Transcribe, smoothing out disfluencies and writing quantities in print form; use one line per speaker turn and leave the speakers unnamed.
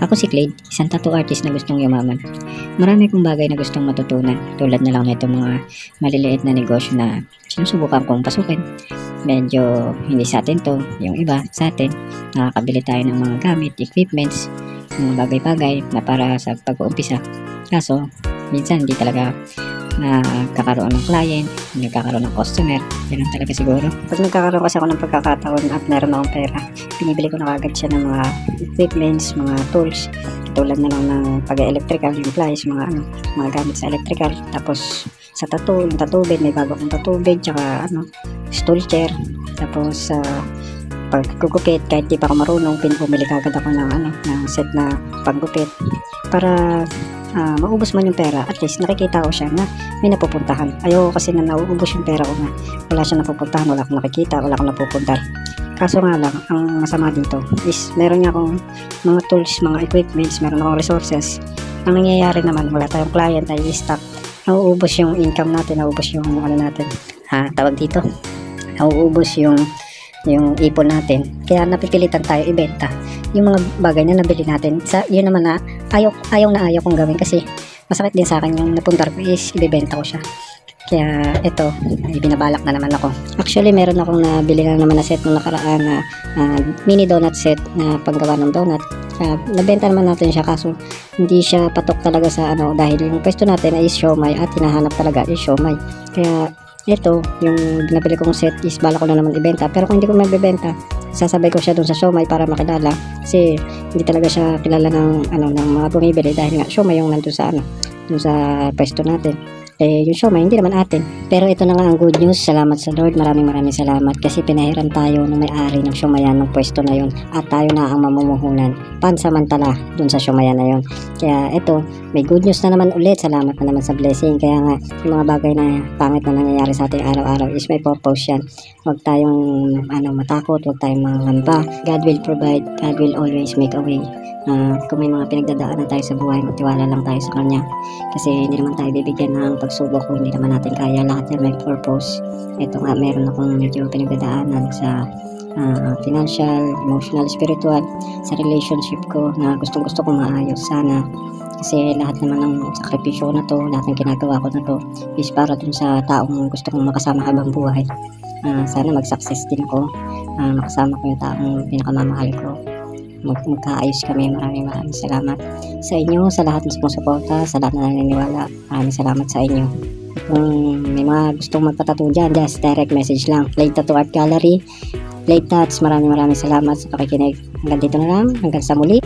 Ako si Clade, isang tattoo artist na gustong yumaman. Marami kong bagay na gustong matutunan, tulad na lang nito mga maliliit na negosyo na sinusubukan kong pasukin. Medyo hindi sa atin to, yung iba sa atin, nakakabili tayo ng mga gamit, equipments, mga bagay-bagay na para sa pag-uumpisa. Kaso, minsan hindi talaga nagkakaroon ng client, nagkakaroon ng customer, yan talaga siguro. Pag nagkakaroon kasi ako ng pagkakataon at meron akong pera, binibili ko na agad siya ng mga equipments, mga tools, tulad na lang ng pag-electrical, yung pliers, mga gamit sa electrical. Tapos sa tattoo, yung tattoo bed, may bago akong tattoo bed, tsaka stool chair. Tapos pagkukupit, kahit di pa ako marunong, pinumili kagad ako ng set na paggupit para maubos man yung pera, at least nakikita ko siya na may napupuntahan. Ayoko kasi na nauubos yung pera ko na wala siya napupuntahan, wala akong nakikita, wala akong napupuntahan. Kaso nga lang, ang masama dito is meron niya akong mga tools, mga equipments, meron akong resources. Ang nangyayari naman, wala tayong client, ay stock. Nauubos yung income natin, nauubos yung tawag dito, nauubos yung ipon natin. Kaya napipilitan tayo ibenta yung mga bagay na nabili natin. Yun naman na ayaw kong gawin kasi masakit din sa akin yung napuntar ko is ibebenta ko siya. Kaya ito, binabalak na naman ako. Actually, meron akong nabili lang naman na set nung nakaraan na mini donut set na panggawa ng donut. Nabenta naman natin siya, kaso hindi siya patok talaga sa dahil yung pwesto natin ay siomai at hinahanap talaga is siomai. Kaya ito, yung binabili kong set is bala ko na naman ibenta, pero kung hindi ko mabibenta, sasabay ko siya dun sa siomai para makilala, kasi hindi talaga siya kilala ng mga bumibili dahil nga siomai yung nandun sa dun sa pwesto natin. Yung siomai hindi naman atin. Pero ito na nga ang good news, salamat sa Lord, maraming salamat, kasi pinahiram tayo ng may-ari ng siomayan ng pwesto na yun, at tayo na ang mamumuhunan pansamantala dun sa siomayan na yun. Kaya ito, may good news na naman ulit, salamat na naman sa blessing. Kaya nga, yung mga bagay na pangit na nangyayari sa ating araw-araw is may purpose yan. Huwag tayong matakot, huwag tayong mangamba. God will provide, God will always make a way. Kung may mga pinagdadaanan tayo sa buhay, magtiwala lang tayo sa Kanya, kasi hindi naman tayo bibigyan ng pagsubok kung hindi naman natin kaya. Lahat yan may purpose. Ito nga, meron akong medyo pinagdadaanan sa financial, emotional, spiritual, sa relationship ko na gustong-gusto kong maayos sana, kasi lahat naman ng sakripisyo na to, lahat ng ginagawa ko na to is para dun sa taong gusto kong makasama habang buhay. Sana mag-success din ko, makasama ko yung taong pinakamamahal ko, magkaayos kami. Maraming salamat sa inyo, sa lahat ng sumusuporta, sa lahat na naniniwala. Maraming salamat sa inyo. Kung may mga gustong magpatattoo dyan, just direct message lang, Clade Tattoo Art Gallery, Clade Tats. Maraming salamat sa pakikinig. Hanggang dito na lang, hanggang sa muli.